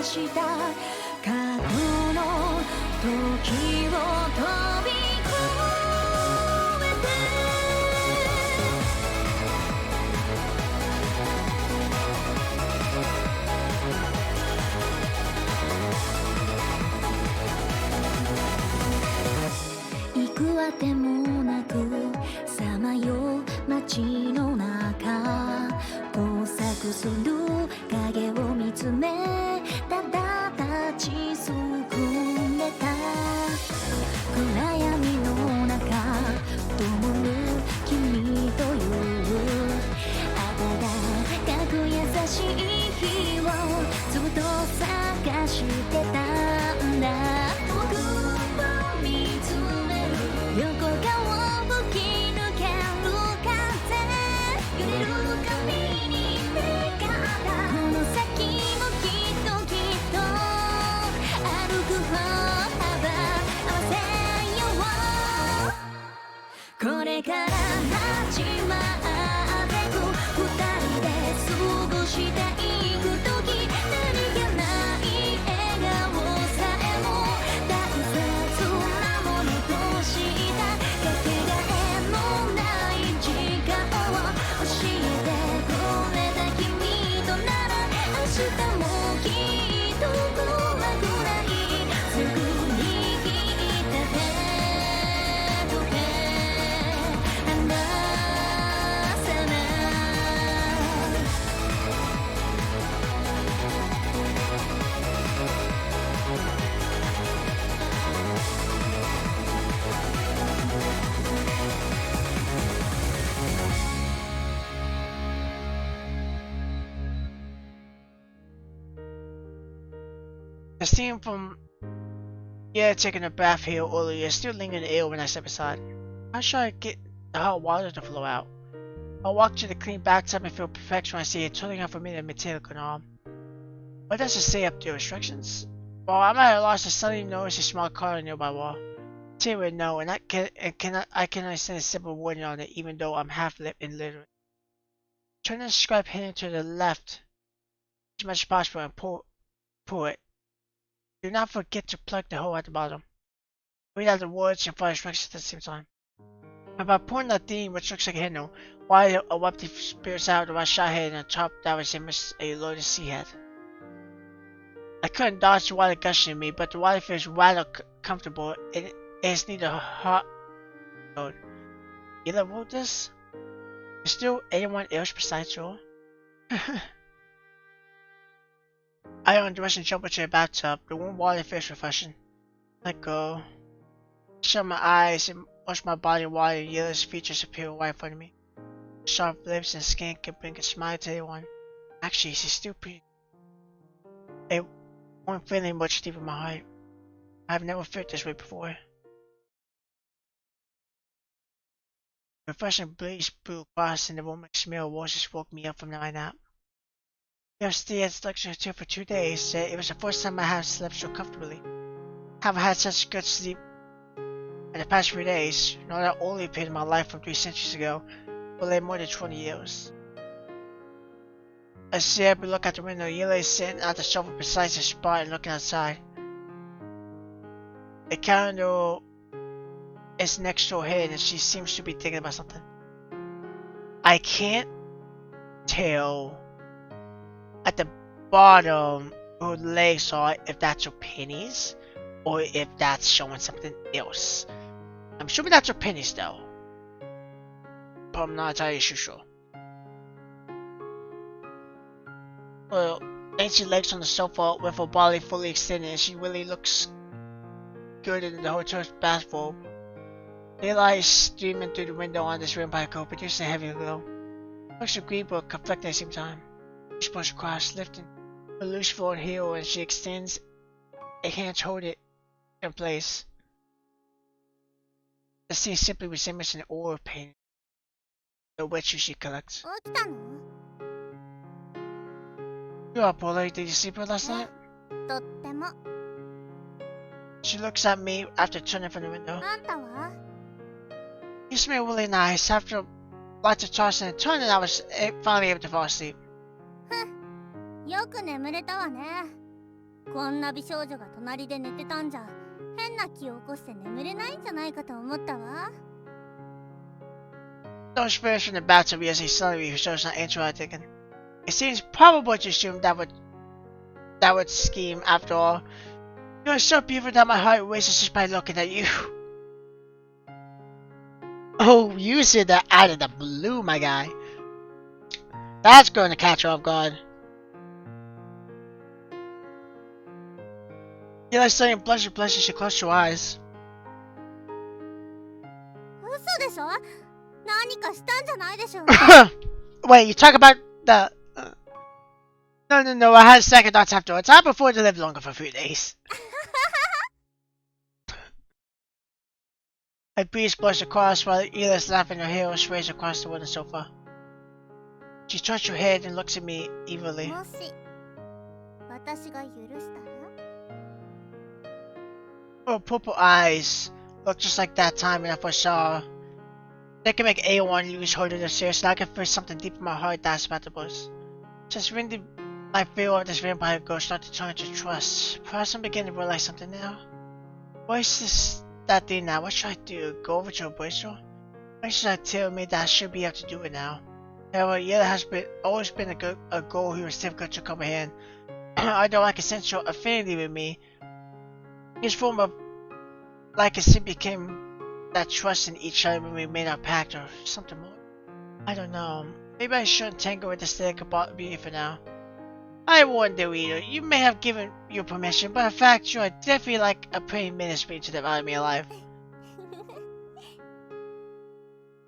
した過去の時を飛び越えて行くあてもなくさまよう街の中交錯する影を見つめただ立ちすくめた暗闇の中灯る君という温かく優しい日をずっと探してたんだ遠くを見つめる横顔を吹き抜ける風揺れる髪に目があったこの先もきっときっと歩く歩幅合わせようこれから始まってく二人で過ごしていく時何気ない笑顔さえも大切なものとしたかけがえのない時間を教えてくれた君となら明日もきっと暗くないすぐにきった手と手離さないThe scene from taking a bath here earlier is still lingering in the air when I step aside. How should I get the hot water to flow out? I walk to the clean bathtub and feel perfection when I see it turning out for me to metallic arm. What does it say up the instructions? Well, I'm at a loss to suddenly notice a small car on a nearby wall. Say with no, and I cannot send a simple warning on it even though I'm half illiterate. Turn the scrap hand to the left as much as possible and pull it. Do not forget to plug the hole at the bottom. Read out the words and follow instructions at the same time. About pulling the theme, which looks like a handle, while a webty spears out of my shot head and on top that was a loaded sea head. I couldn't dodge the water gushing at me, but the water feels rather comfortable. It is neither hot or cold. Yellow wrote this? Is still anyone else besides Joel? I undress and jump into the bathtub. The warm water feels refreshing. Let go. Shut my eyes and wash my body while the yellowish features appear right in front of me. Sharp lips and skin can bring a smile to anyone. Actually, she's still pretty. A warm feeling much deep in my heart. I have never felt this way before. The refreshing breeze blew across and the warm smell of roses woke me up from my nap. I've stayed at the lecture hotel for 2 days, and it was the first time I have slept so comfortably. I haven't had such good sleep in the past few days, nor that only appeared in my life from 3 centuries ago, but lay more than 20 years. I sit up and look out the window. Yela is sitting at the sofa beside the spot and looking outside. The calendar is next to her head and she seems to be thinking about something. I can't tell at the bottom her legs are if that's her pennies or if that's showing something else. I'm assuming that's her pennies though, but I'm not entirely sure. Well, dainty legs on the sofa with her body fully extended and she really looks good in the hotel's bathrobe. Daylight is streaming through the window on this rainbow, producing a heavy glow. Looks a green but conflicting at the same time. She pushes across, lifting her loose floor heel, and she extends a hand to hold it in place. The scene simply resembles an oil painting, the which she collects. You up, Polly? Did you sleep well last night? She looks at me after turning from the window. You smell really nice. After lots of tossing and turning, I was finally able to fall asleep. こんな美少女が隣で寝てたんじゃ変な気を起こして眠れないんじゃないかと思ったわ。 Those spirits from the bathtub as he suddenly shows not interrupting. It seems probable to assume that would scheme after all. You are so beautiful that my heart races just by looking at you. Oh, you said that out of the blue, my guy. That's going to catch her off guard. You like saying blush, you should close your eyes. 嘘でしょ？何かしたんじゃないでしょう。 Wait, you talk about the... No, I had second thoughts afterwards. I prefer to live longer for a few days. A breeze blows across while Elia's laughing, her hair sways across the wooden sofa. She turns her head and looks at me evilly. もし私が許したら？ Her purple eyes look just like that time when I first saw her. They can make anyone lose hold of their serious, and I can feel something deep in my heart that's about to burst. Just when did my fear of this vampire girl start to turn into trust? Perhaps I'm beginning to realize something now. What is this that thing now? What should I do? Go over to her boyfriend? Why should I tell me that I should be able to do it now? However, Yella has always been a girl who is difficult to comprehend. I don't like a sense of affinity with me. His form of like a sin became that trust in each other when we made our pact or something more. I don't know. Maybe I shouldn't tangle with this thing about me for now. I warned the reader. You may have given your permission, but in fact you are definitely like a pretty ministry to the out of me alive.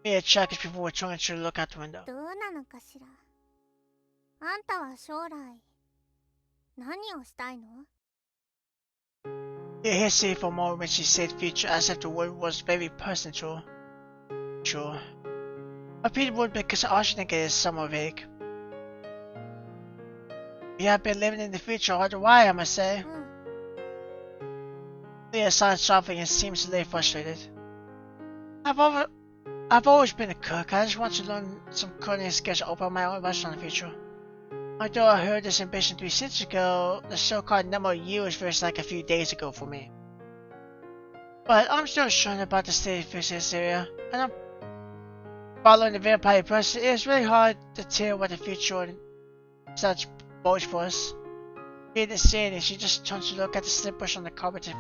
Mia checked before returning to look out the window. どうなのかしら。あんたは将来何をしたいの？ You hesitated for a moment when she said future as if the word was very personal. Sure. I repeated the word because I also think it is somewhat vague. You have been living in the future all the while, I must say. Leah sighed softly and seems a little frustrated. I've always been a cook. I just want to learn some culinary skills to open my own restaurant in the future. Although I heard this ambition 3 cents ago, the so-called number of years feels like a few days ago for me. But I'm still unsure about the state of affairs in this area, and I'm following the vampire person. It's really hard to tell what the future and such bodes for us. She didn't say anything, she just turns to look at the slippers on the carpet.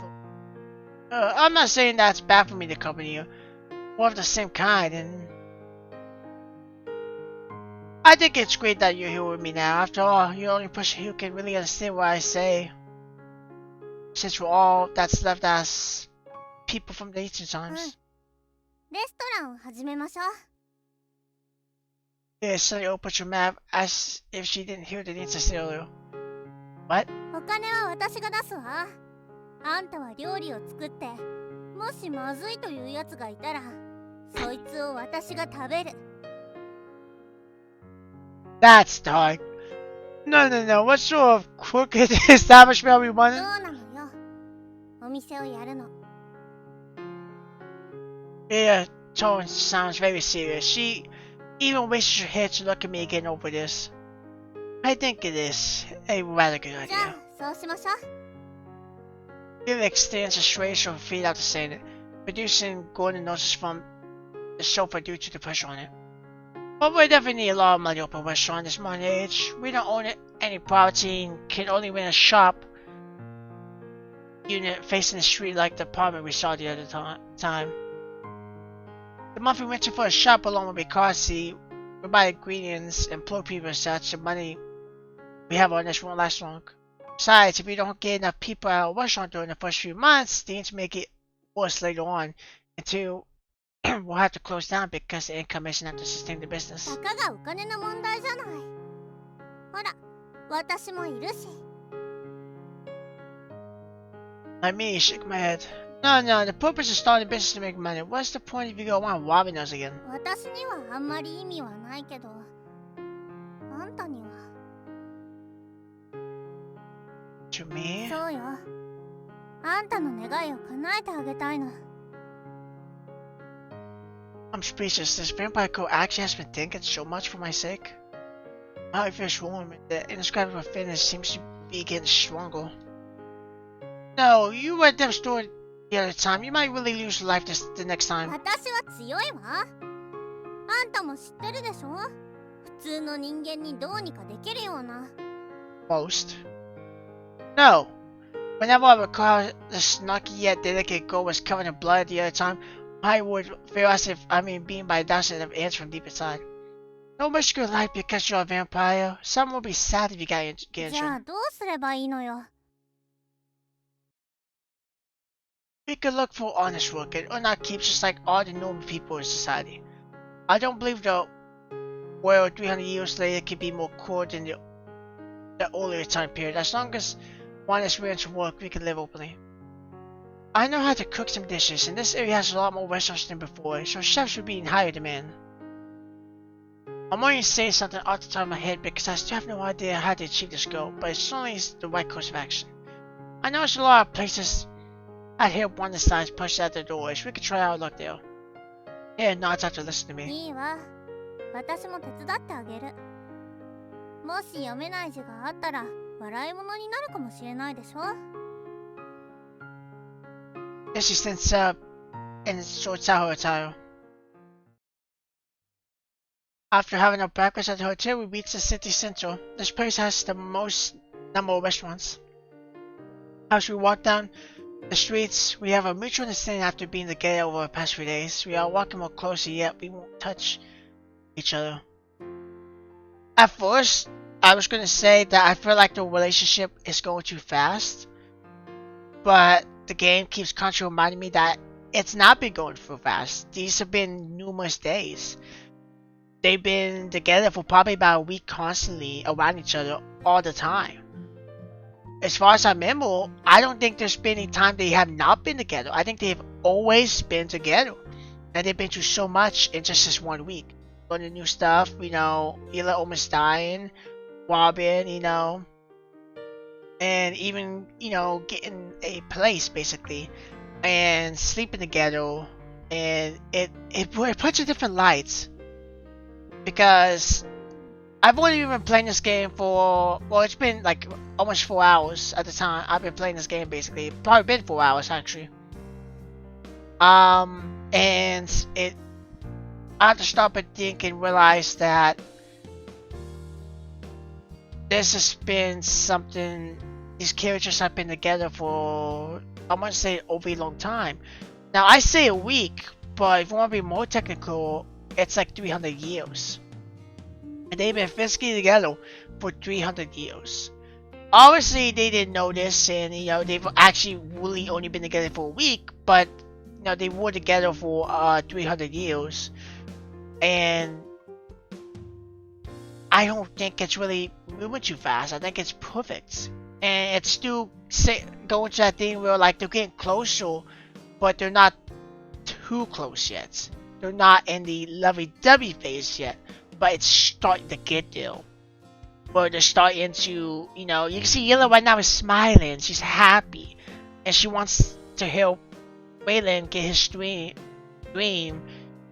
I'm not saying that it's bad for me to accompany you. We're of the same kind, and I think it's great that you're here with me now. After all, you're the only person who can really understand what I say. Since we're all that's left as people from the ancient times. レストランを始めましょう。 Yeah, suddenly opened her mouth as if she didn't hear the answer said earlier. What? お金は私が出すわ。あんたは料理を作って、もしまずいというやつがいたら、そいつを私が食べる。 That's dark. No. What sort of crooked establishment are we どう running? なのよ。お店をやるの。 Yeah, tone sounds very serious. She even raises her head to look at me again over this. I think it is a rather good じゃ idea. あ、そうしましょう。 Viv extends a strange her feet out to saying it, producing golden noses from the sofa due to the pressure on it. But we definitely need a lot of money to open a restaurant this modern age. We don't own any property and can only rent a shop unit facing the street like the apartment we saw the other time. The monthly rental for a shop alone will be costly. We buy ingredients, employ people and such. The money we have on this won't last long. Besides, if we don't get enough people at our restaurant during the first few months, things may get worse later on until we'll have to close down because the income isn't enough to sustain the business. たかがお金の問題じゃない。ほら、私もいるし。 I mean, shook my head. No, the purpose of starting a business to make money. What's the point if you go around robbing us again? 私にはあんまり意味はないけど、あんたには。 To me? そうよ。あんたの願いを叶えてあげたいの。 I'm speechless. This vampire girl actually has been thinking so much for my sake. My heart feels warm. The indescribable feeling seems to be getting stronger. No, you read them story the other time. You might really lose your life the next time. 私は強いわ。あんたも知ってるでしょ。普通の人間にどうにかできるような。Most. No. Whenever I recall the snarky yet delicate girl was covered in blood the other time, I would feel as if I'm being beaten by a dozen of ants from deep inside. No risk your life because you're a vampire. Some will be sad if you get じゃ injured. あどうすればいいのよ。We could look for honest work and earn our keeps just like all the normal people in society. I don't believe the world 300 years later can be more cruel than the earlier time period. As long as one is willing to work, we can live openly. I know how to cook some dishes, and this area has a lot more restaurants than before, so chefs will be in higher demand. I'm only saying something off the top of my head because I still have no idea how to achieve this goal, but it certainly is the right course of action. I know there's a lot of places I'd hear one of the signs pushed out the doors. We could try our luck there. Yeah, nods have to listen to me. いいわ。私も手伝ってあげる。もし読めない字があったら笑い物になるかもしれないでしょ。Then she stands up and sorts out her attire. After having our breakfast at the hotel, we reach the city center. This place has the most number of restaurants. As we walk down the streets, we have a mutual understanding after being together over the past few days. We are walking more closely, yet we won't touch each other. At first, I was going to say that I feel like the relationship is going too fast, but the game keeps constantly reminding me that it's not been going too fast. These have been numerous days. They've been together for probably about a week constantly around each other all the time. As far as I remember, I don't think there's been any time they have not been together. I think they've always been together. And they've been through so much in just this 1 week. Learning new stuff, you know, Hila almost dying, Robin, you know, and even, you know, getting a place basically, and sleeping together, and it puts a different light. Because I've only been playing this game for, well, it's been like almost 4 hours at the time. I've been playing this game basically, probably been 4 hours actually. And I have to stop and think and realize that this has been something, these characters have been together for, I want to say, over a long time. Now I say a week, but if you want to be more technical, it's like 300 years. And they've been physically together for 300 years. Obviously, they didn't know this, and you know, they've actually really only been together for a week, but you know, they were together for 300 years. And I don't think it's really moving too fast. I think it's perfect. And it's still going to that thing where like they're getting closer, but they're not too close yet. They're not in the lovey-dovey phase yet, but it's starting to get there. Where they're starting to, you know, you can see Yellow right now is smiling. She's happy. And she wants to help Waylon get his dream.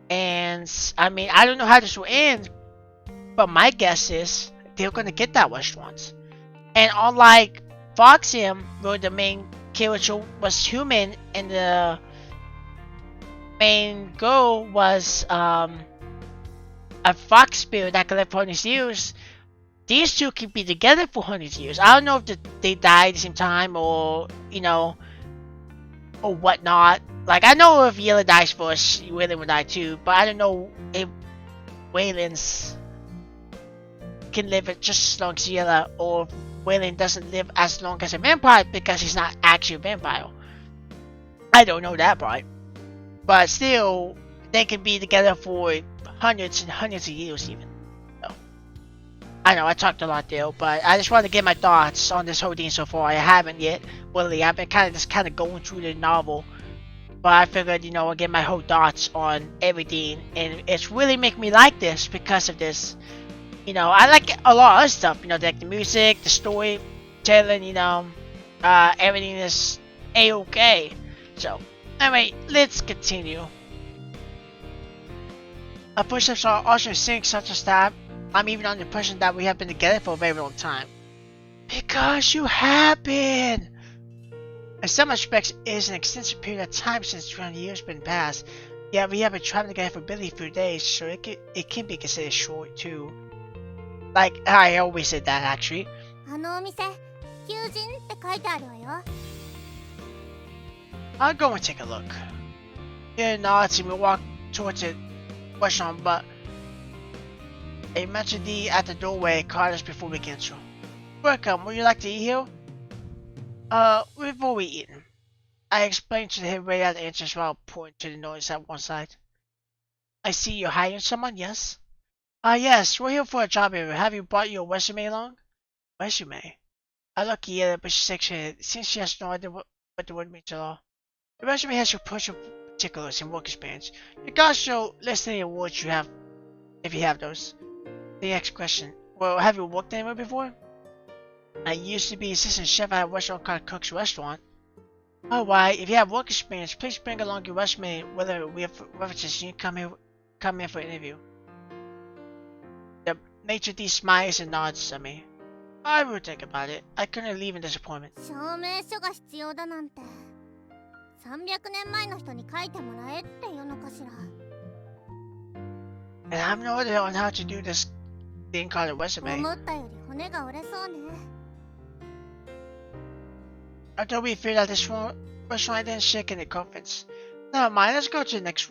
And, I mean, I don't know how this will end, but my guess is they're going to get that restaurant. And unlike Foxham, where the main character was human and the main girl was a fox spirit that could live for 100 years, these two could be together for 100 years. I don't know if they died at the same time or, you know, or whatnot. Like, I know if Yella dies first, Waylon will die too, but I don't know if Waylon's can live it just as long as Yella, or if Waylon doesn't live as long as a vampire because he's not actually a vampire. I don't know that part. But still, they can be together for hundreds and hundreds of years even. So, I know I talked a lot there, but I just wanted to get my thoughts on this whole thing so far. I haven't yet, really. I've been kind of going through the novel, but I figured, you know, I'll get my whole thoughts on everything, and it's really making me like this because of this. You know, I like a lot of other stuff, you know, like the music, the storytelling, you know, everything is a-okay. So, anyway, let's continue. Our push-ups are also in sync such as that I'm even under the impression that we have been together for a very long time. Because you have been! In some respects, it is an extensive period of time since 200 years been passed. Yeah, we have been traveling together for barely a few days, so it can be considered short too. Like, I always said that actually. あのお店求人って書いてあるわよ。 I'll go and take a look. Yeah, nods and we walk towards the restaurant, but a Manchadi at the doorway caught us before we can enter. Welcome, would you like to eat here? We've already eaten. I explained to him right at the entrance while pointing to the notice at one side. I see you're hiring someone, yes? Yes, we're here for a job interview. Have you brought your resume along? Resume? I look at it, but she shakes her head, since she has no idea what the word means at all. The resume has your personal particulars and work experience. You can also list any awards you have, if you have those. The next question. Well, have you worked anywhere before? I used to be assistant chef at a restaurant called Cook's Restaurant. Alright, if you have work experience, please bring along your resume, whether we have references, you can come in for an interview. The maitre d' smiles and nods at me. I will think about it. I couldn't leave in disappointment. 証明書が必要だなんて300年前の人に書いてもらえっていうのかしら。 And I have no idea on how to do this thing called a resume. 思ったより骨が折れそうね。 Until we figured out this restaurant, I didn't shake in the conference. Never mind, let's go to the next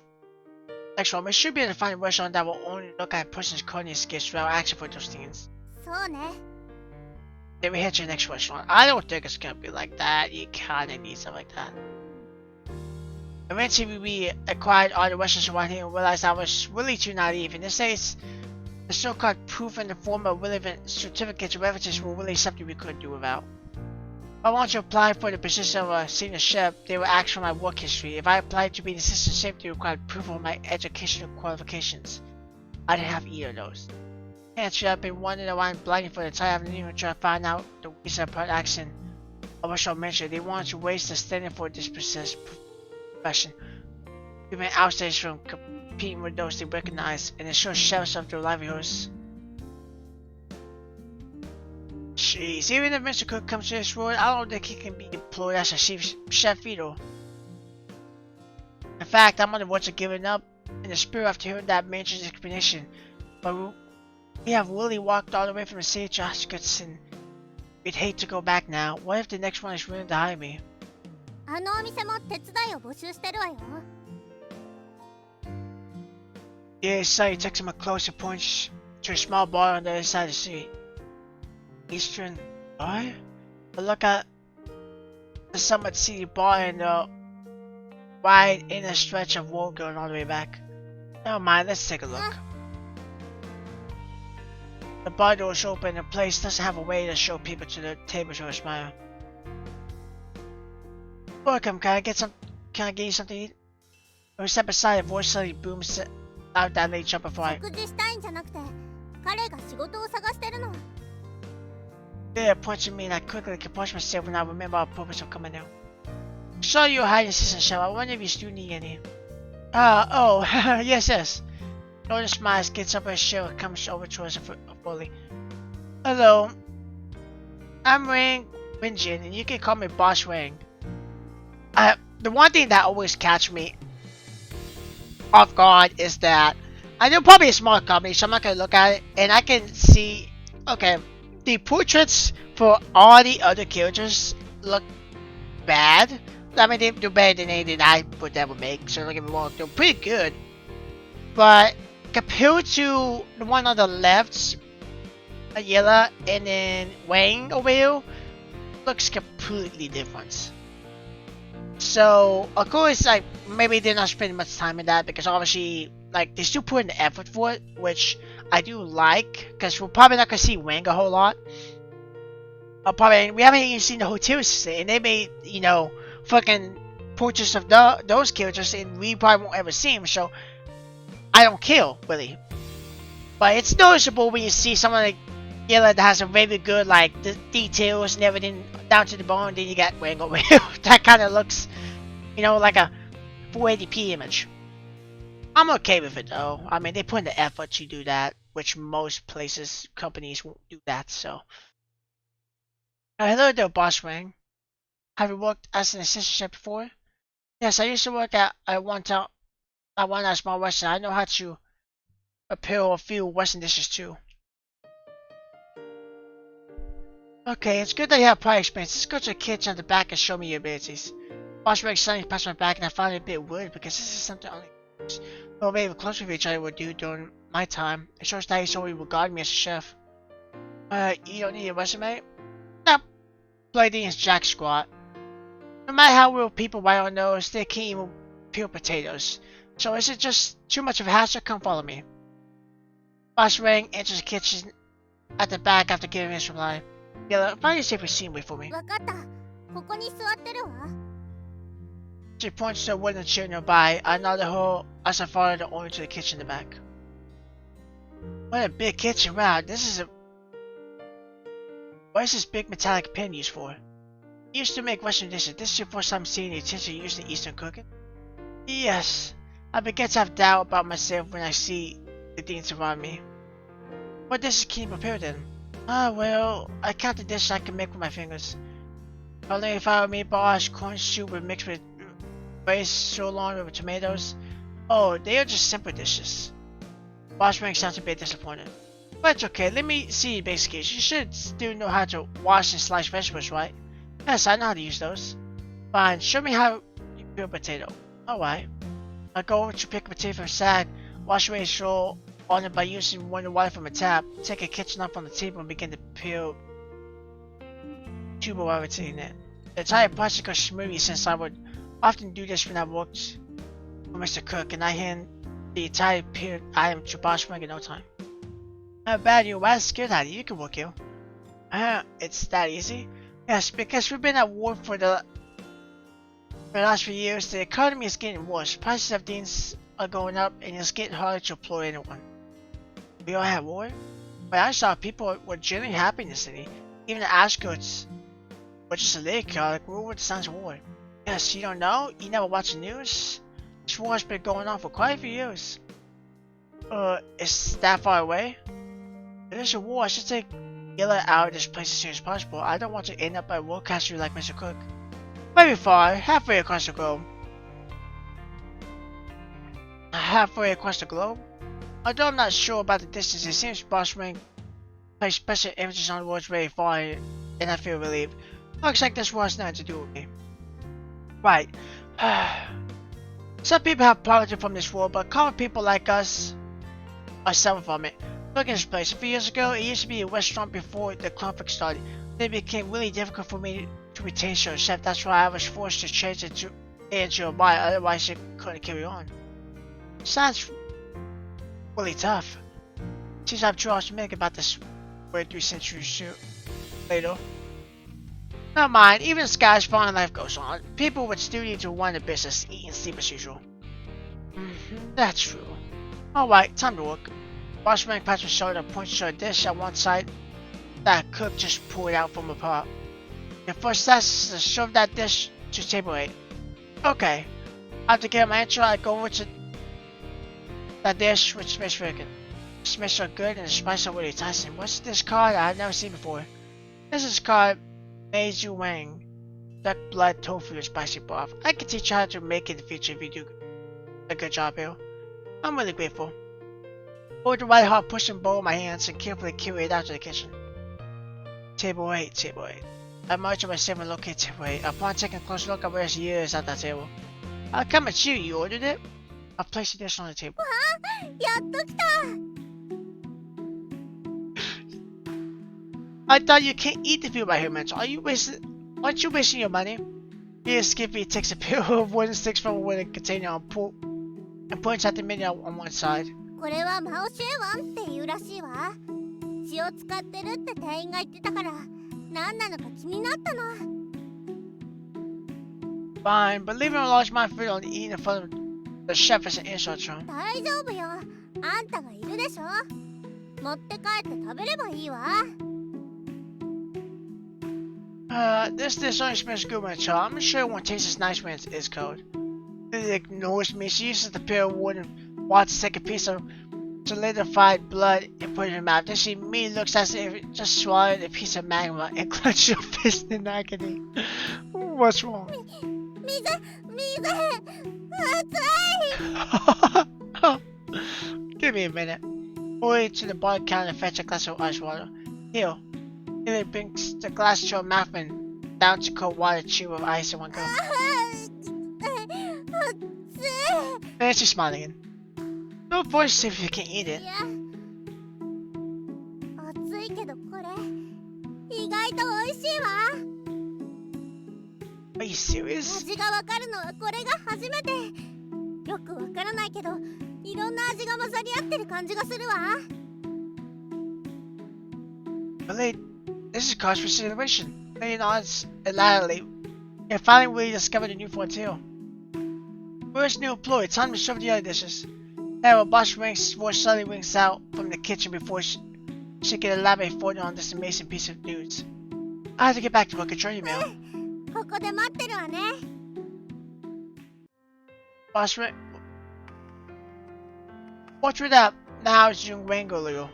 one. We should be able to find a restaurant that will only look at a person's culinary skills without asking for those things. そうね。 Then we head to the next restaurant. I don't think it's gonna be like that. You kinda need something like that. Eventually, we acquired all the restaurants around here and realized I was really too naive. In this case, the so-called proof in the form of relevant certificates or references were really something we couldn't do without. If I wanted to apply for the position of a senior chef, they would ask for my work history. If I applied to be an assistant chef, they required proof of my educational qualifications. I didn't have either of those. Hence, I've been wandering around blindly for the entire afternoon trying to find out the reason for the accent. I wish I mentioned they wanted to raise the standard for this profession. We've been outstage from competing with those they recognize and ensure chefs of their livelihoods. Jeez, even if Mr. Cook comes to this world, I don't think he can be employed as a chief chef either. In fact, I'm on the verge of giving up in the spirit after hearing that manager's explanation. But we have really walked all the way from the city to Hutchinson. We'd hate to go back now. What if the next one is willing to hire me? あのお店も手伝いを募集してるわよ。 Yeah, so he takes him a closer points to a small bar on the other side of the street. Eastern Bar? I look at the Summit City Bar and the wide inner stretch of wall going all the way back. Never mind, let's take a look. The bar doors open and the place doesn't have a way to show people to the tables or a smile. Welcome, can I get you something to eat? We step aside, a voice suddenly booms out that late jump before I... 食事したいんじゃなくて彼が仕事を探してるの。 Yeah, points at me and I quickly compose myself when I remember our purpose of coming out. Saw you hiding assistant chef. I wonder if you still need any. Oh, yes. Lotus smiles, gets up her chair and comes over to us fully. Hello. I'm Wang Winjin, and you can call me Boss Wang. The one thing that always catches me off guard is that I know probably a small company, so I'm not gonna look at it, and I can see, okay, the portraits for all the other characters look bad. I mean, they do better than anything I would ever make, so don't get me wrong, they're pretty good. But compared to the one on the left, Ayala, and then Wang over here, looks completely different. So, of course, like, maybe they're not spending much time in that because obviously, like, they still put in the effort for it, which I do like, because we're probably not going to see Wang a whole lot. We haven't even seen the hotel assistant, and they made, you know, fucking portraits of those characters, and we probably won't ever see them, so I don't care, really. But it's noticeable when you see someone like Yella that has a very good, like, the details and everything down to the bone, then you got Wang over here. That kind of looks, you know, like a 480p image. I'm okay with it, though. I mean, they put in the effort to do that, which most companies won't do that, so. Hello there, Boss Wang. Have you worked as an assistant chef before? Yes, I used to work at one small restaurant. I know how to prepare a few Western dishes too. Okay, it's good that you have prior experience. Let's go to the kitchen at the back and show me your abilities. Boss Rick suddenly passed my back and I found it a bit weird because this is something only who very close with each other would do during my time. It shows that he solely regarded me as a chef. You don't need a resume? Nope. Bloody is jack squat. No matter how well people write on those, they can't even peel potatoes. So is it just too much of a hassle? Come follow me. Boss Ring enters the kitchen at the back after giving his reply. Yellow, find your safe scene wait for me. わかった。ここに座ってるわ。She points to a wooden chair nearby. I nodded her as I followed her over to the kitchen in the back. What a big kitchen. Wow, what is this big metallic pan used for? I used to make Western dishes. This is your first time seeing the utensil used in Eastern cooking? Yes. I begin to have doubt about myself when I see the things around me. What dishes can you prepare then? Well, I count the dishes I can make with my fingers. Cauliflower meatballs, corn soup mixed with rice, sirloin with tomatoes. Oh, they are just simple dishes. Boss Ring sounds a bit disappointed. But it's okay, let me see your basic skills. You should still know how to wash and slice vegetables, right? Yes, I know how to use those. Fine, show me how you peel a potato. Alright. I'll go over to pick a potato from a sack, wash away its roll on it by using warm water from a tap, take a kitchen knife on the table and begin to peel tuber while rotating it. The entire process goes smoothly since I would often do this when I worked for Mr. Cook, and I hand the entire peeled item to Boss Ring in no time. Not bad, you was scared at it. You can work here. It's that easy? Yes, because we've been at war for the last few years. The economy is getting worse. Prices of things are going up, and it's getting harder to employ anyone. We all have war? But I saw people were generally happy in the city. Even the Ashcoats, which is a lake, like rule with the signs of war. Yes, you don't know? You never watch the news? This war's been going on for quite a few years. Is that far away? If there's a war, I should take Yella out of this place as soon as possible. I don't want to end up a war casualty like Mr. Cook. Very far, halfway across the globe. Halfway across the globe? Although I'm not sure about the distance, it seems Boss Ring placed special emphasis on the words very far, and I feel relieved. Looks like this war has nothing to do with me. Right. Some people have profited from this war, but common people like us are suffering from it. Look at this place. A few years ago, it used to be a restaurant before the conflict started. Then it became really difficult for me to retain so chef. That's why I was forced to change it into a bar, otherwise it couldn't carry on. Sounds really tough. Seems I'm too optimistic about this 3 centuries later. Never mind, even the sky's falling, life goes on. People would still need to run the business, eat and sleep as usual. That's true. Alright, time to work. Boss Ring pats his shoulder and points to a dish at one side that Cook just pulled out from a pot. Your first task is to serve that dish to table 8. Okay. After getting my intro, I go over to that dish with smashed bacon. The smells are good and the spices are really enticing. What's this called? I've never seen before. This is called Meizu Wang. Duck blood tofu and spicy broth. I can teach you how to make it in the future if you do a good job here. I'm really grateful. Hold the white hot pushing bowl in my hands and carefully carry it out to the kitchen. Table 8, table 8. I march to my table and locate table 8. Upon taking a close look, I realized years at that table. I'll come at you, you ordered it? I'll place the dish on the table. やっと来た。 I thought you can't eat the food by humans. Aren't you wasting your money? Here, Skippy takes a pair of wooden sticks from a wooden container and points at the menu on one side. これはマオシュエワンっていうらしいわ。血を使ってるって店員が言ってたから、何なのか気になったの。 Fine, but leaving a large amount of food on eating in front of the chef is an insult to him. 大丈夫よ。あんたがいるでしょ。持って帰って食べればいいわ。 This dish only smells good when it's hot. I'm sure it won't taste as nice when it's cold. Lily ignores me. She uses the pair of wooden wads to take a piece of solidified blood and put it in her mouth. Then she immediately looks as if it just swallowed a piece of magma and clenches her fist in agony. What's wrong? 水暑い Give me a minute. Hurry to the bar counter and fetch a glass of ice water. Here. Billy brings the glass to her mouth and down to cold water chew with ice in one go. 暑い Fancy smiling again. No voice if you can eat it. いや暑いけどこれ意外と美味しいわ Are you serious? 味がわかるのはこれが初めてよくわからないけどいろんな味が混ざり合ってる感じがするわ Billy, this is cause for celebration. Billy nods elaborately. You finally really discovered a new frontier. Where's new employee? Time to serve the other dishes. Now, boss rings suddenly rings out from the kitchen before she can elaborate further on this amazing piece of news. I have to get back to work and join you, mail. ここで待ってるわね Boss ring. What's with that? Now it's young Rango.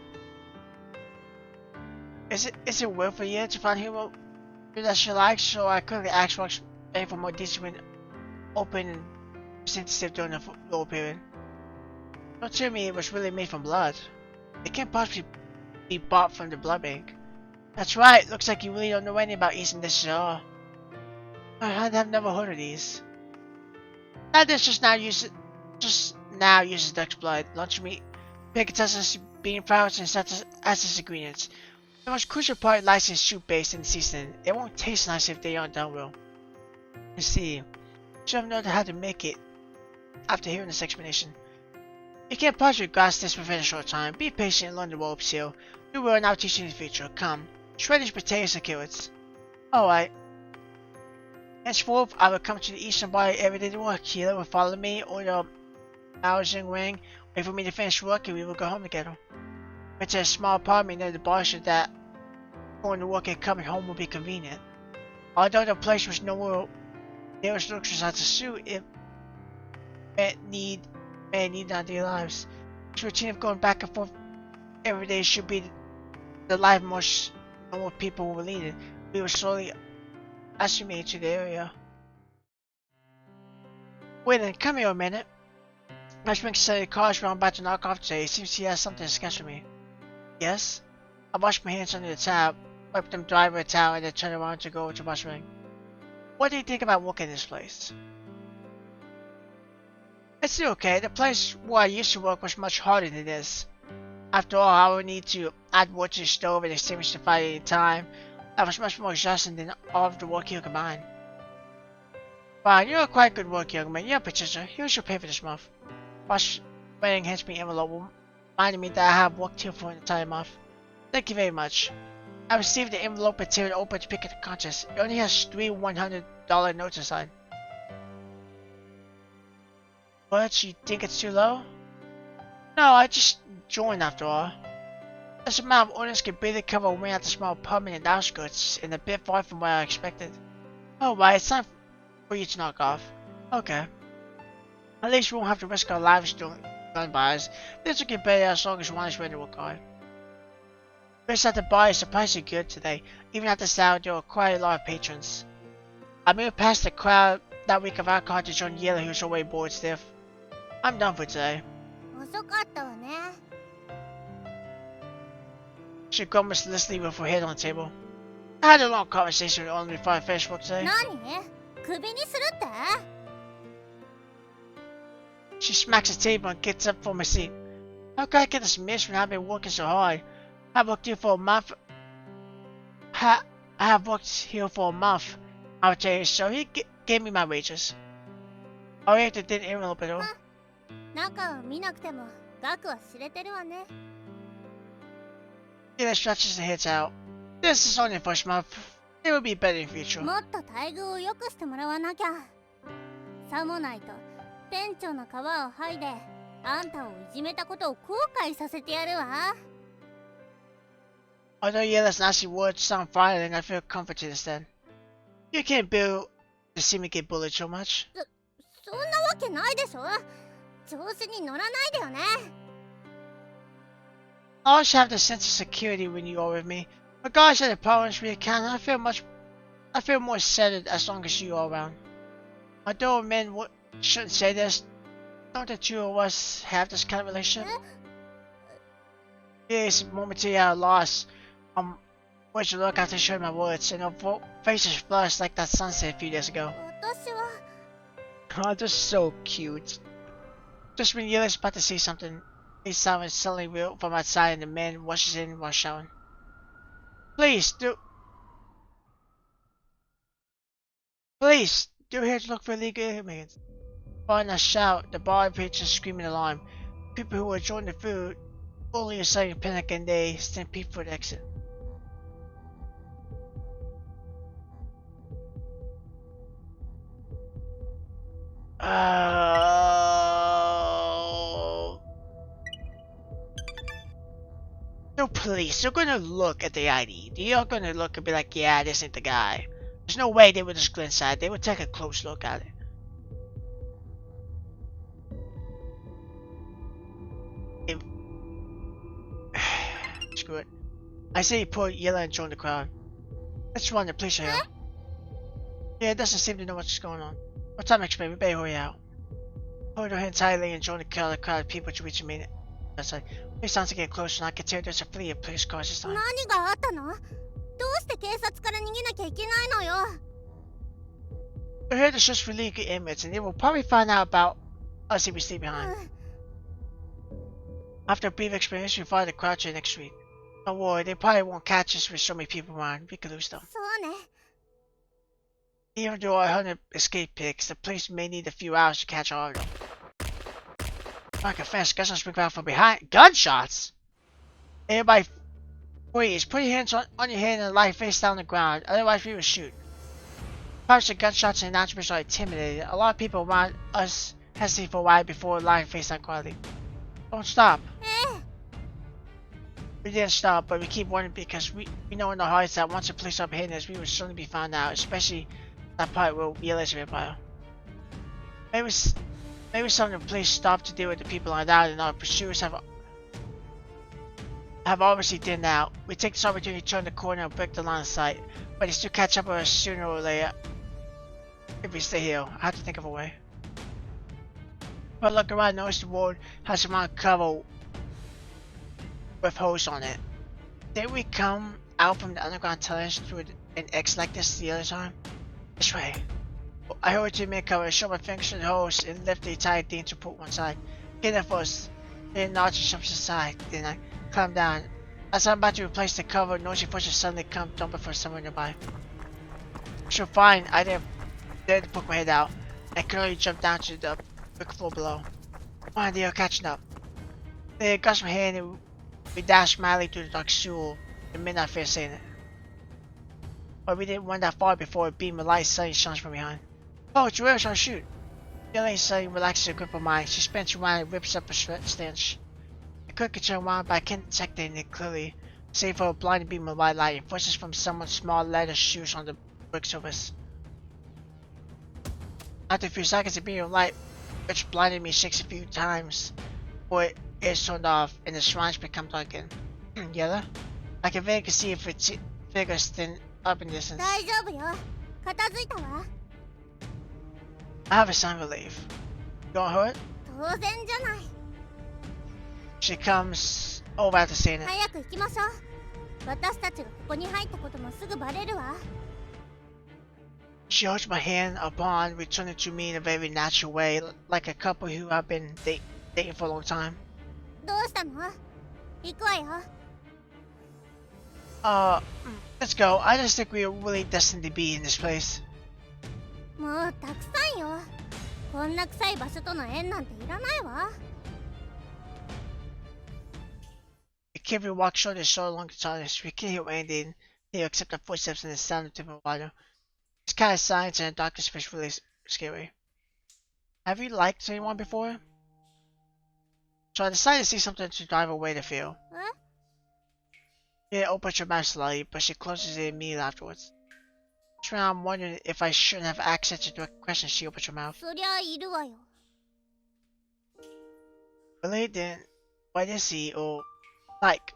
Is it worth for you to find hero that she likes? So I quickly asked Rox for more decent when open and sensitive during the low period. Don't tell me it was really made from blood. It can't possibly be bought from the blood bank. That's right. Looks like you really don't know anything about Eastern dishes at all. I have never heard of these. That dish just now uses duck's blood, lunch meat, picatesses, bean flowers, and such as its ingredients. The most crucial part lies in soup base and seasoning. It won't taste nice if they aren't done well. You see, you should have known how to make it after hearing this explanation. You can't possibly grasp this within a short time. Be patient and learn the ropes here. You will, and I'll teach you in the future. Come, shredded potatoes and carrots. Alright. Henceforth, I will come to the eastern body every day to work. Healer will follow me, or the housing ring, wait for me to finish work, and we will go home together. Went to a small apartment near the bar so that going to work and coming home will be convenient. Although the place was nowhere near as luxurious as a suit, it may need in our daily lives. This routine of going back and forth every day should be the life most normal people will lead it. We will slowly assimilate to the area. Wait then, come here a minute. My spring said the car's wrong about to knock off today. It seems he has something to discuss with me. Yes? I washed my hands under the tap, wiped them dry with a towel, and then turned around to go to the washing ring. What do you think about working this place? It's still okay. The place where I used to work was much harder than this. After all, I would need to add wood to the stove and extinguish the fire at a time. That was much more exhausting than all of the work here combined. Fine, you're a quite good work, young man. You're a Patricia. Here's your pay for this month. Boss wearing hands me envelope reminded me that I have worked here for an entire month. Thank you very much. I received the envelope and tear it open to pick at the contents. It only has 3 $100 notes inside. What? You think it's too low? No, I just joined after all. This amount of orders can barely cover a wing at the small apartment in the outskirts, and a bit far from where I expected. Oh, right, it's time for you to knock off. Okay. At least we won't have to risk our lives doing gun buys. This will get better as long as one is ready to work hard. Business at the bar is surprisingly good today. Even at this hour, there are quite a lot of patrons. I moved past the crowd that week of alcohol to join Yella, who's already bored stiff. I'm done for today. 遅かったわね She grumbles listlessly with her head on the table. I had a long conversation with Owen before I finished work today. 何クビにするって She smacks the table and gets up from her seat. How can I get dismissed when I've been working so hard? I've worked here for a month. I have worked here for a month. I'll tell you, so he gave me my wages. Orietta didn't envelope at all. 中を見なくても額は知れてるわね Tina stretches her heads out. This is only the first month. It will be better in the future. もっと待遇を良くしてもらわなきゃさもないと店長の皮を剥いであんたをいじめたことを後悔させてやるわ Although Yella's nasty words sound violent, I feel comforted instead. You can't bear to see me get bullied so much. そんなわけないでしょ調子に乗らないでよね I always have the sense of security when you are with me. Regardless of the problems we encounter, I feel much I feel more settled as long as you are around. Although men shouldn't say this, don't the two of us have this kind of relationship? Yes, momentarily at a loss. Where'd you look after showing my words, and her face is flushed like that sunset a few days ago. 私は Oh, they're so cute. Just when Yellow's about to say something, a sound suddenly real from outside and the man rushes in while shouting. Please, do here to look for illegal immigrants. Following a shout, the bar patrons screaming alarm. People who were enjoying the food, fully inciting panic, and they stampede for the exit. No police, they're gonna look at the ID. They're gonna look and be like, yeah, this ain't the guy. There's no way they would just go inside. They would take a close look at it. Screw it. I say you put Yella and join the crowd. Let's run, the police are here. Yeah, it doesn't seem to know what's going on. What time explain? We better hurry out. Hold your hand tightly and join the crowd of people to reach a minute. Outside. Please sounds to get closer and I can tell there's a fleet of police cars this time. 何があったの？どうして警察から逃げなきゃいけないのよ。 We're here to search for illegal inmates and they will probably find out about us if we stay behind. After a brief explanation, we follow the crowd to the next street. Don't worry, they probably won't catch us with so many people around. We could lose them. そうね。 Even though I 100 escape picks, the police may need a few hours to catch all of them. Like a fast gunshots spring out from behind. Gunshots? Everybody, please put your hands on your head and lie face down on the ground, otherwise we will shoot. Parts of gunshots and announcements are intimidating. A lot of people around us hesitate for a while before lying face down quietly. Don't stop. We didn't stop, but we keep running because we know in our hearts that once the police are behind us, we will certainly be found out, especially that part where we realize we're bio. Maybe some of the police stopped to deal with the people on that and our pursuers have obviously thinned out. We take this opportunity to turn the corner and break the line of sight, but they still catch up with us sooner or later. If we stay here, I have to think of a way. But look around, notice the road has some covered with holes on it. Did we come out from the underground tunnels through an X like this the other time? This way. I heard 2 men cover, show my fingers to the holes and lift the entire thing to put one side. Get there first. Then notch and jumps aside. Then I climb down. As I'm about to replace the cover, noisy voices suddenly come dumping from somewhere nearby. So fine, I didn't dare to poke my head out. I could only jump down to the brick floor below. Come on, they are catching up. They grasp my hand and we dashed madly through the dark sewer, the midnight fear saying it. But we didn't run that far before a beam of light suddenly shines from behind. Oh, it's real, trying to shoot. Yelling suddenly relaxes her grip of mine. She spins around and rips up a stench. I couldn't control mine, but I can't detect it clearly, save for a blinding beam of white light and voices from someone's small leather shoes on the brick surface. After a few seconds, the beam of light, which blinded me shakes a few times, before it is turned off and the shrines become dark again. Yellow? I can vaguely see if its figures thin up in the distance. 大丈夫よ。片付いたわ。 I have a sign of relief. You got hurt? 当然じゃない。 She comes over after saying it. 早く行きましょう。私たちがここに入ったこともすぐバレるわ。 She holds my hand upon returning to me in a very natural way, like a couple who have been dating for a long time. どうしたの？行くわよ。 Let's go. I just think we are really destined to be in this place. もうたくさんよ。こんな臭い場所との縁なんていらないわ。 We carefully walk shoulder to shoulder along the tunnels. We can't hear anything here except the footsteps and the sound of dripping water. This kind of silence and the darkness is really scary. Have you liked anyone before? So I decided to see something to drive away the fear. It opens her mouth slightly, but she closes it immediately afterwards. So now I'm wondering if I shouldn't have access to direct questions. She opens her mouth. そりゃいるわよ。 Really? Then why did she or like?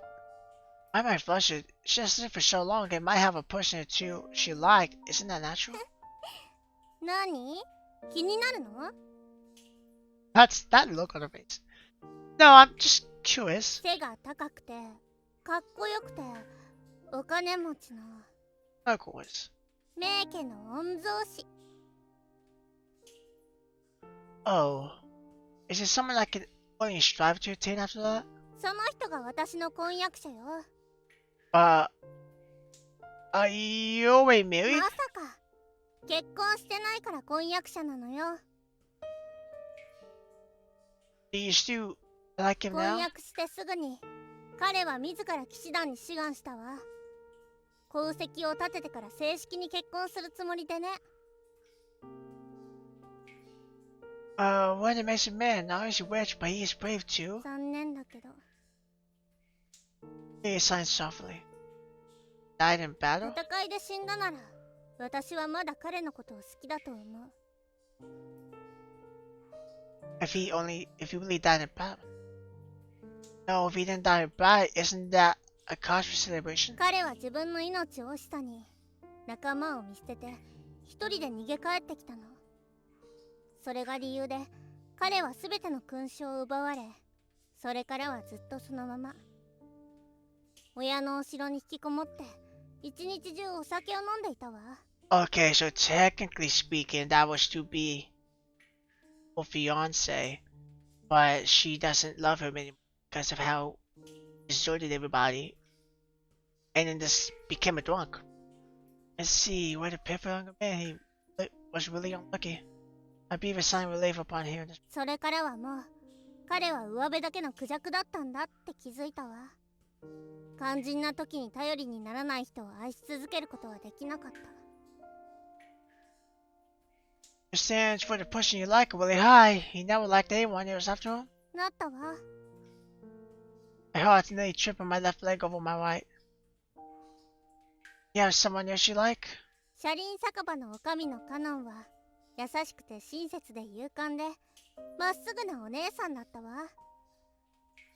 I might flush it. She has it for so long, it might have a person or two she liked. Isn't that natural? 何？気になるの？ That's that look on her face. No, I'm just curious. 背が高くて、かっこよくて、お金持ちの Of course. 名家の御曹司。Oh. Is it someone I can only strive to attain after that? その人が私の婚約者よ。Are you already married? まさか、結婚してないから婚約者なのよ。Do you still like him 婚 now? 約してすぐに、彼は自ら騎士団に志願したわ。功績を立ててから正式に結婚するつもりでね。When it makes a man, not only is he rich, but he is brave too. 残念だけど。 He signed softly. Died in battle? 戦いで死んだなら、私はまだ彼のことを好きだと思う。If he really died in battle. No, if he didn't die in battle, isn't that a cause for celebration? 彼は自分の命を惜しさに、仲間を見捨てて、一人で逃げ帰ってきたの。それが理由で、彼はすべての勲章を奪われ、それからはずっとそのまま。親のお城に引きこもって、一日中お酒を飲んでいたわ。Okay, so technically speaking, that was to be her fiance, but she doesn't love him anymore because of how he deserted everybody, and then just became a drunk. Let's see, what a pitiful young man. He was really unlucky. I believe a sign relief upon hearing this. それからはもう、彼は上辺だけのクジャクだったんだって気づいたわ。肝心な時に頼りにならない人を愛し続けることはできなかった。Your standards for the person you like are really high. He never liked anyone else after him. なったわ。 My heart's nearly tripping my left leg over my right. You have someone else you like? 車輪酒場の女将のカノンは優しくて親切で勇敢でまっすぐなお姉さんだったわ。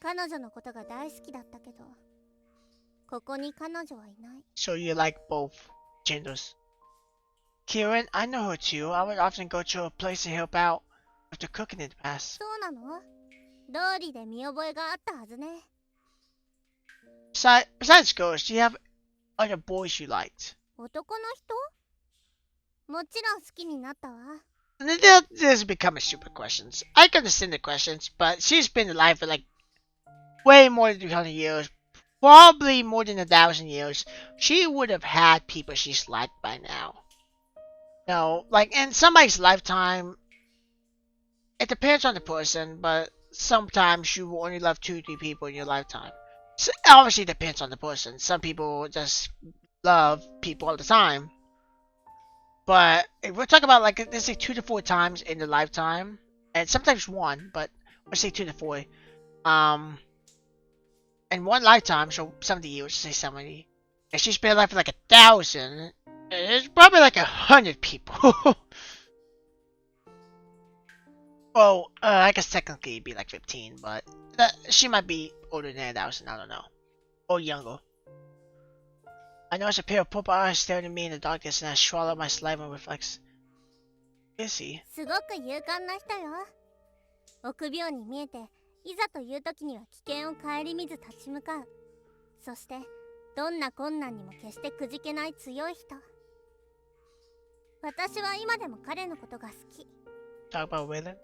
彼女のことが大好きだったけど、ここに彼女はいない。 So you like both genders. Kieran, I know her too. I would often go to her place and help out with the cooking in the past. そうなの？道理で見覚えがあったはずね。Besides girls, do you have other boys you liked? 男の人？もちろん好きになったわ。This is becoming stupid questions. I can understand the questions, but she's been alive for like way more than 300 years. Probably more than 1,000 years. She would have had people she's liked by now. No, like in somebody's lifetime, it depends on the person, but sometimes you will only love 2-3 people in your lifetime. So obviously it depends on the person. Some people just love people all the time. But if we're talking about like, let's say 2 to 4 times in their lifetime, and sometimes 1, but let's say 2 to 4. In one lifetime, so 70 years, say 70. And she's been alive for like 1,000. It's probably like 100 people. Well, I guess technically it'd be like 15, but she might be older than 1,000, I don't know. Or younger. I notice a pair of purple eyes staring at me in the darkness, and I swallow my saliva and reflex. Is he? すごく勇敢な人よ。臆病に見えて、いざという時には危険を顧みず立ち向かう。そして、どんな困難にも決してくじけない強い人。私は今でも彼のことが好き。 Talk about Waylon?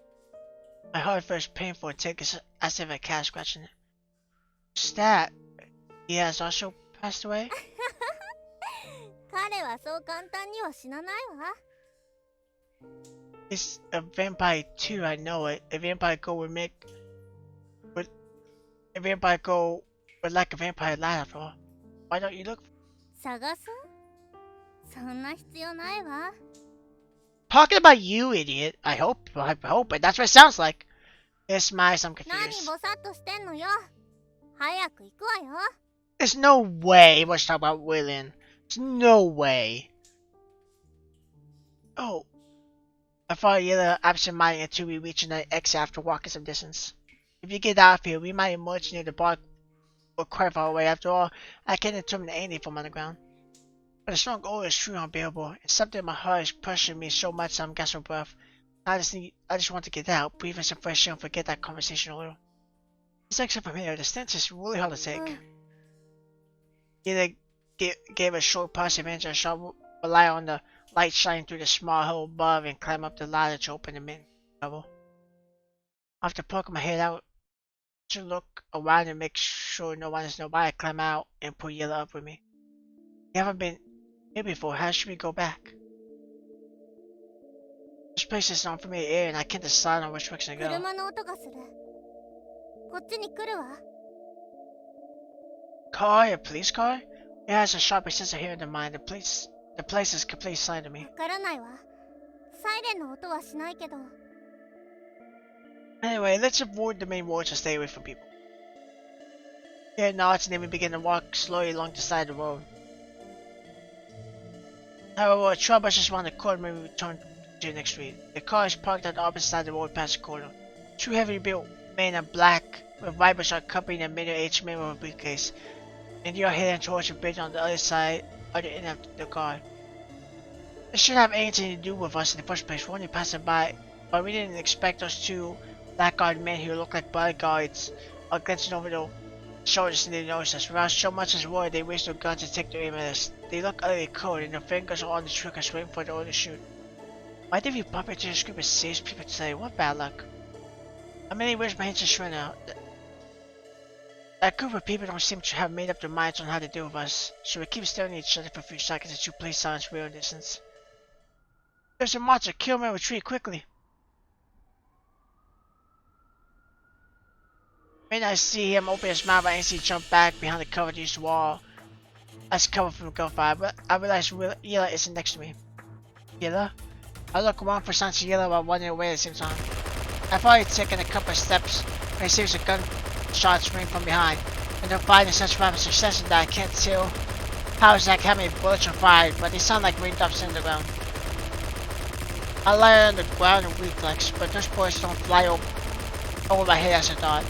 My heart feels painful and takes as if a cat scratching it. Stat. He has also passed away? 彼はそう簡単には死なないわ。It's a vampire too, I know it. A vampire girl would make... A vampire girl would like a vampire lad after all. Why don't you look? 探す？そんな必要ないわ。 Talking about you, idiot. I hope, but that's what it sounds like. It's my, I'm 何 confused. ぼさっとしてんのよ。早く行くわよ。 There's no way we're talking about Waylon. There's no way. Oh. I thought you were absent-minded until we reach an exit after walking some distance. If you get out of here, we might emerge near the bar or quite far away. After all, I can't determine anything from underground. But the strong odor is truly unbearable, and something in my heart is pressuring me so much I'm gasping for breath. I just want to get out, breathe in some fresh air, and forget that conversation a little. It's like something familiar. The stench is really hard to take. Either gave a short passive answer, I shall rely on the light shining through the small hole above and climb up the ladder to open the main level. After poking my head out to look around and make sure no one is nearby, I climb out and pull Yella up with me. You haven't been here before. How should we go back? This place is unfamiliar air and I can't decide on which direction to go. 車の音がする。こっちに来るわ。Car? A police car? It has a sharp sense of hearing in mind. The place is completely silent to me. わからないわ。サイレンの音はしないけど。Anyway, let's avoid the main roads and stay away from people. Here nods and then we begin to walk slowly along the side of the road. However, a trouble is just around the corner when we return to the next street. The car is parked on the opposite side of the road past the corner. Two heavily built men in black with vipers are accompanying a middle-aged man with a briefcase. And you are heading towards the bridge on the other end of the car. It shouldn't have anything to do with us in the first place. We're only passing by, but we didn't expect those two black-eyed men who look like bodyguards are glancing over the shoulders and they notice us. Without so much as a word, they raise their guns and take their aim at us. They look utterly cold and their fingers are on the triggers waiting for the order to shoot. Why did we bump into this group of serious people today? What bad luck. I mean, where's my hands just right now? That group of people don't seem to have made up their minds on how to deal with us, so we keep staring at each other for a few seconds as two police silence real distance. There's a monster! Kill him and retreat quickly! When I see him open his mouth, I instantly jump back behind the cover to use the wall as cover from the gunfire, but I realize Yella isn't next to me. Yella? I look around for signs of Yella while running away at the same time. I've already taken a couple of steps when I see a gunshot ring from behind, and they're firing in such rapid succession that I can't tell how exactly how many bullets are fired, but they sound like raindrops in the ground. I lie on the ground in reflex, but those bullets don't fly over my head as I thought.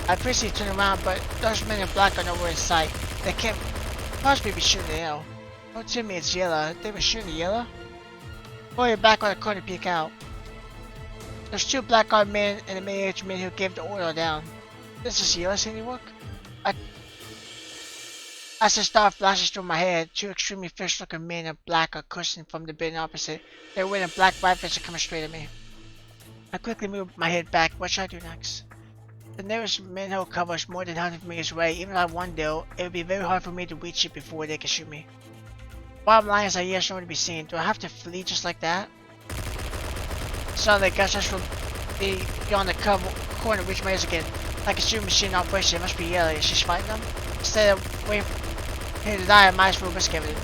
I briefly turn around, but those men in black are nowhere in sight. They can't possibly be shooting at Yella. Don't tell me it's Yella. They were shooting at Yella? Pull your back on the corner to peek out. There's two black-eyed men and a middle-aged man who gave the order down. This is Yella's handiwork? As the star flashes through my head, two extremely fierce-looking men in black are cursing from the building opposite. They're wearing black rifles and coming straight at me. I quickly move my head back. What should I do next? The nearest manhole cover is more than 100 meters away. Even if I won though, it would be very hard for me to reach it before they can shoot me. Bottom line is I hear nowhere to be seen. Do I have to flee just like that? So the gunshots will be beyond the corner to reach my ears again. Like a shooting machine operation, it must be Yella. She's fighting them? Instead of waiting for him to die, I might as well risk everything.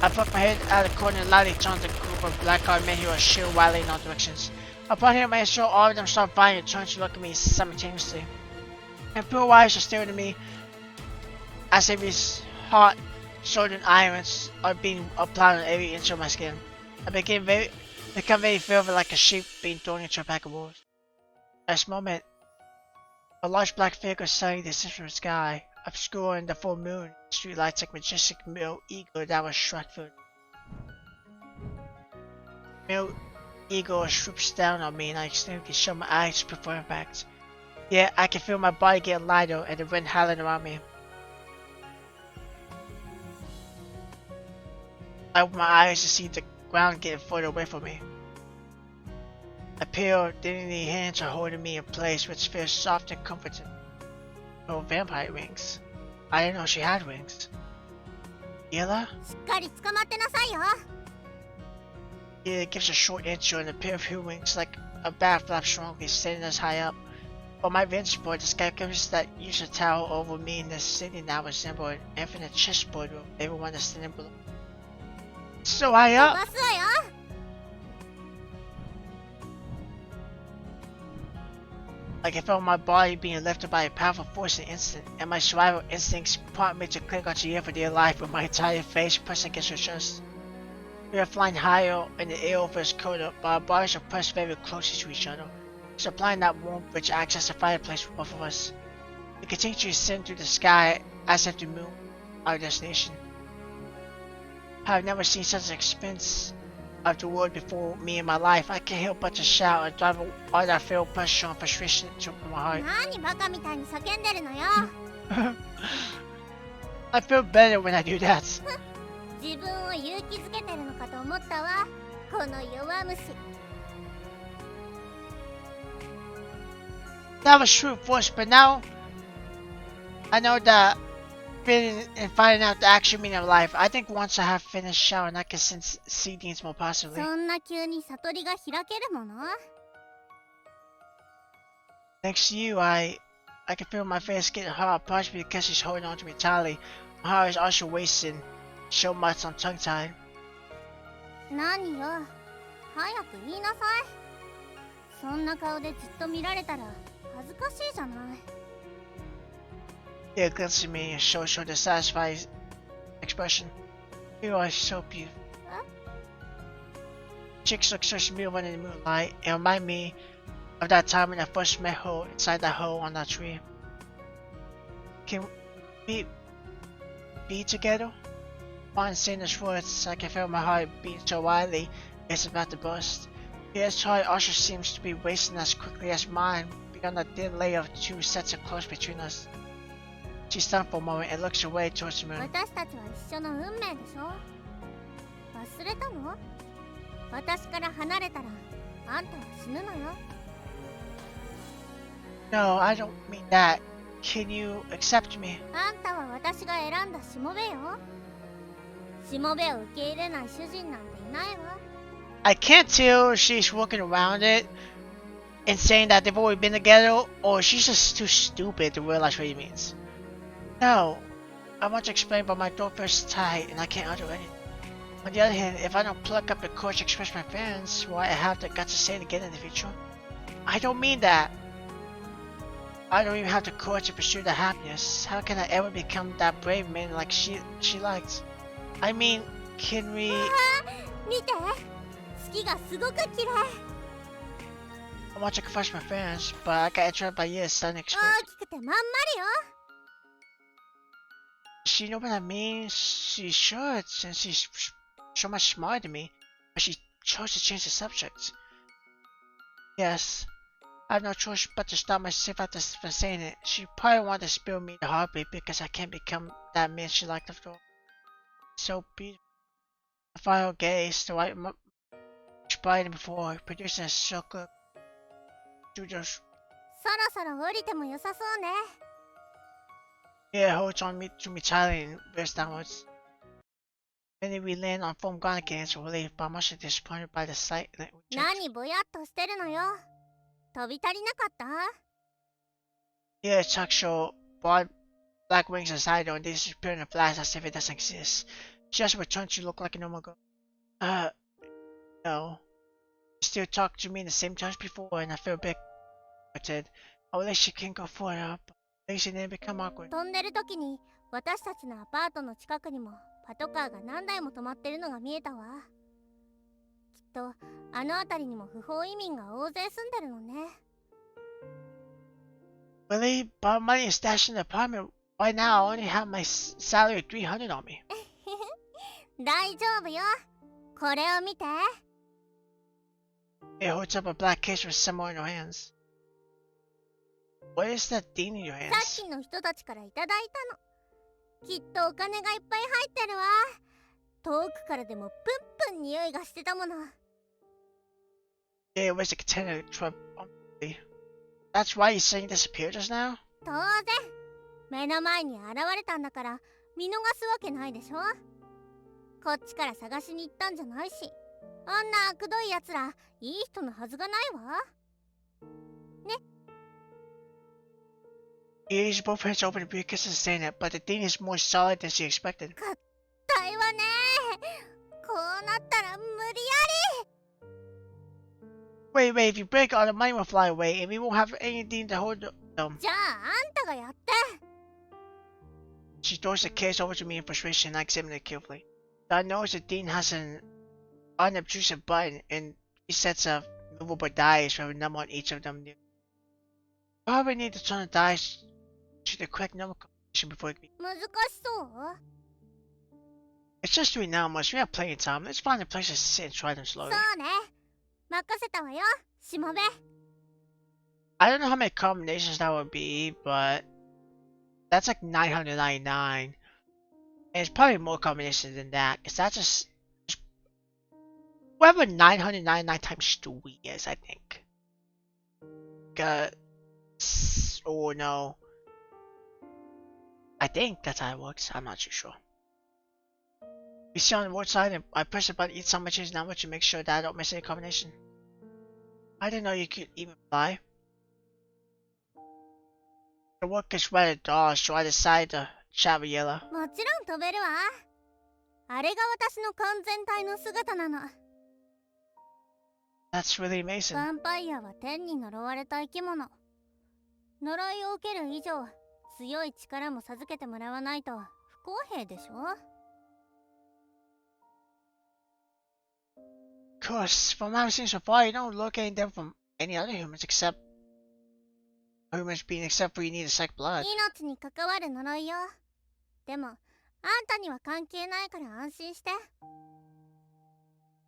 I put my head out of the corner and loudly joined the group of black-eyed men who are shooting wildly in all directions. Upon hearing my intro, all of them start firing and turn to look at me simultaneously. And pure eyes are staring at me as if these hot, soldering irons are being applied on every inch of my skin. I become very fearful like a sheep being thrown into a pack of wolves. At this moment, a large black figure suddenly descends from the sky, obscuring the full moon. Street lights like majestic male eagle that was struck through. Male eagle swoops down on me and I instantly shut my eyes before impact. Yeah, I can feel my body getting lighter and the wind howling around me. I open my eyes to see the ground getting further away from me. A pale, dainty hands are holding me in place, which feels soft and comforting. Oh, vampire wings. I didn't know she had wings. Yella? Yeah, it gives a short intro and a pair of her wings like a bat flaps strongly, standing us high up. From my vantage point, the skyscrapers that used to tower over me in the city now resemble an infinite chessboard with everyone is standing below. So high up! Like I felt my body being lifted by a powerful force in an instant, and my survival instincts prompt me to click onto Yella for dear life with my entire face pressed against her chest. We are flying higher in the air over his coda, but our bodies are pressed very closely to each other. supplying that warmth which acts as a fireplace for both of us. We continue to ascend through the sky as if to move our destination. I've never seen such an expense of the world before me in my life. I can't help but to shout and drive all that feel pressure and frustration into my heart. 何バカみたいに叫んでるのよ。I feel better when I do that. 自分を勇気づけてるのかと思ったわ。この弱虫。That was true at first, but now I know that feeling and finding out the actual meaning of life. I think once I have finished showering, I can see things more possibly. そんな急に悟りが開けるもの？ Thanks to you, I can feel my face getting hard, partially because she's holding on to me tightly. My heart is also wasting so much on tongue-tied. 何よ。早く言いなさい。そんな顔でずっと見られたら恥ずかしいじゃない。It glances at me and shows her dissatisfied expression. You are so beautiful. Chicks look so beautiful in the moonlight and remind me of that time when I first met her inside that hole on that tree. Can we be together? Upon saying those words, I can feel my heart beating so wildly it's about to burst. His heart also seems to be racing as quickly as mine, beyond the thin layer of two sets of clothes between us. She stops for a moment and looks away towards the moon. 私たちは一緒の運命でしょ。忘れたの？私から離れたらあんたは死ぬのよ。No, I don't mean that. Can you accept me? あんたは私が選んだしもべよ。しもべを受け入れない主人なんていないわ。I can't tell if she's working around it and saying that they've already been together, or she's just too stupid to realize what he means. No, I want to explain, but my throat feels tight and I can't utter anything. On the other hand, if I don't pluck up the courage to express my feelings, will I have the guts to say it again in the future? I don't mean that. I don't even have the courage to pursue the happiness. How can I ever become that brave man like she liked? I mean, can we... 見て、月がすごく綺麗。I want to confess my feelings, but I got interrupted by years sudden experience. 大きくてまんまりよ。She know what I mean? She should, since she's so much smarter than me, but she chose to change the subject. Yes, I have no choice but to stop myself after saying it. She probably wanted to spill me the heartbeat because I can't become that man she liked after all. So beautiful. I follow her gaze, the white much brighter than before, producing a circle through those. そろそろ降りても良さそうね。Yeah, holds on me to me tightly and veers downwards. Then we land on firm ground again as a relief, but I'm much disappointed by the sight that we checked. 何ぼやっとしてるのよ。飛び足りなかった？ Yeah, Chuck show broad black wings inside her and they disappear in a flash as if it doesn't exist. She also returned to look like a normal girl. No. She still talked to me in the same terms before and I feel a bit hurted. Our relationship can go further, but things didn't become awkward. 飛んでる時に私たちのアパートの近くにもパトカーが何台も止まってるのが見えたわ。きっとあの辺りにも不法移民が大勢住んでるのね。Really? But money is stashed in the apartment. Right now, I only have my salary of $300 on me. 大丈夫よ。これを見て。It holds up a black case with some more in her hands. What is that thing in your さっ hands? きの人たちからいただいたの。きっとお金がいっぱい入ってるわ。遠くからでもプンプン匂いがしてたもの。Yeah, where's the container truck? That's why you saying disappeared just now? 当然。目の前に現れたんだから見逃すわけないでしょ。こっちから探しに行ったんじゃないし。あんな悪どいやつらいい人のはずがないわ。ね。He used both hands to open the briefcase and saying it, but the thing is more solid than she expected. 硬いわね。こうなったら無理やり。Wait, if you break all the money will fly away and we won't have anything to hold them. じゃああんたがやって。She throws the case over to me in frustration and I examine it carefully. I notice the thing has an unobtrusive button and three sets of movable dice with a number on each of them. Probably need to turn the dice to the correct number combination before it can be. 難しそう It's just 3 numbers. We have plenty of time. Let's find a place to sit and try them そ slowly. うね任せたわよしもべ I don't know how many combinations that would be, but that's like 999. And it's probably more combinations than that, because that's just whatever 999 times 3 is, I think. Or no. I think that's how it works. I'm not too sure. You see on the word side, and I press the button each time I change number to make sure that I don't miss any combination. I didn't know you could even fly. The work is rather dull, so I decided to travel yellow. もちろん飛べるわあれが私の完全体の姿なの That's really amazing. ヴァンパイアは天に呪われた生き物呪いを受ける以上強い力も授けてもらわないと不公平でしょ Of course, from what I've seen so far, you don't look any different from any other humans except being except for you need a second blood. 命に関わる呪いよでもあんたには関係ないから安心して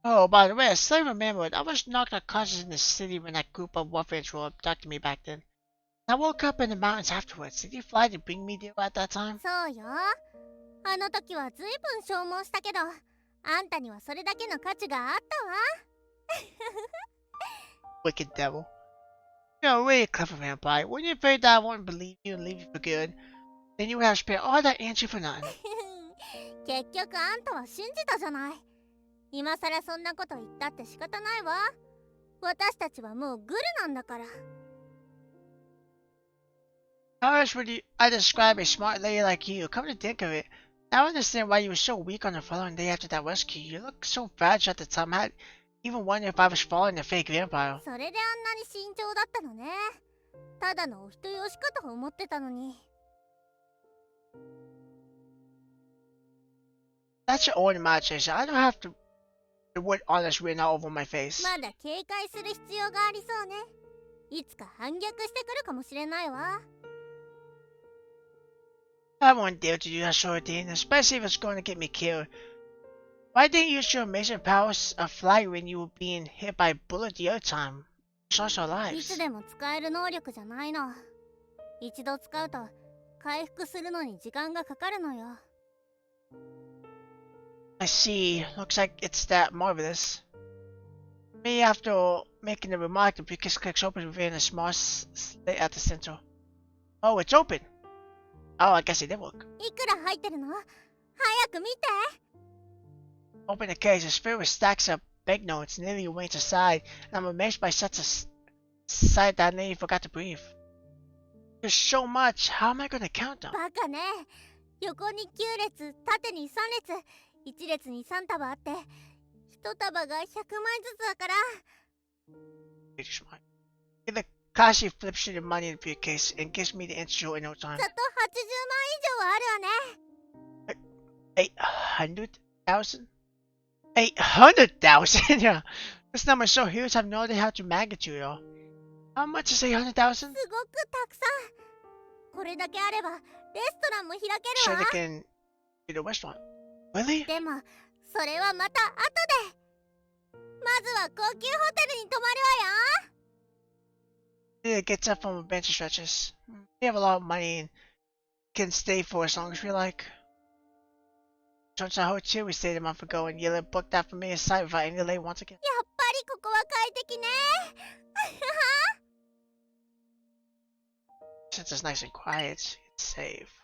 Oh, by the way, I still remembered I was knocked unconscious in the city when that group of warfare abducted me back then. I woke up in the mountains afterwards. Did you fly to bring me there at that time? そうよあの時は随分消耗したけどあんたにはそれだけの価値があったわ Wicked devil. You're a really clever vampire. When you're afraid that I won't believe you and leave you for good, then you would have spent all that energy for nothing. 結局あんたは信じたじゃない今さらそんなこと言ったって仕方ないわ私たちはもうグルなんだから How else would I describe a smart lady like you? Come to think of it, I don't understand why you were so weak on the following day after that rescue. You looked so fragile at the time. I even wonder if I was following a fake vampire. それであんなに慎重だったのねただのお人よしかと思ってたのに That's your own imagination. I don't have to the word honest written all over my face. まだ警戒する必要がありそうねいつか反逆してくるかもしれないわ I won't dare to do that sort of thing, especially if it's going to get me killed. Why didn't you use your amazing powers of flight when you were being hit by a bullet the other time? Lost our い lives. つでも使える能力じゃないの一度使うと回復するのに時間がかかるのよ I see. Looks like it's that marvelous. Me, after making the remark, the briefcase clicks open revealing a small slit at the center. Oh, it's open. Oh, I guess it did work. いくら入ってるの早く見て Open the case, it's filled with stacks of banknotes nearly arranged aside, and I'm amazed by such a sight that I nearly forgot to breathe. There's so much. How am I going to count them? バカね横に9列縦に3列1列に3束あって1束が100枚ずつだから You're just smart. The Kashi flips through the money in the briefcase and gives me the intro in no time. ざっと80万以上はあるわね 800,000? 800,000? Yeah. This number is so huge, I have no idea how to magnitude it all. How much is 800,000? すごくたくさんこれだけあればレストランも開け Sure るわ they can do the restaurant. Really? でもそれはまた後でまずは高級ホテルに泊まるわよ It gets up from a bench and stretches. We have a lot of money and can stay for as long as we like. Turns out hotel we stayed a month ago and Yella booked that for me aside without any delay once again. やっぱりここは快適ね Since it's nice and quiet, it's safe.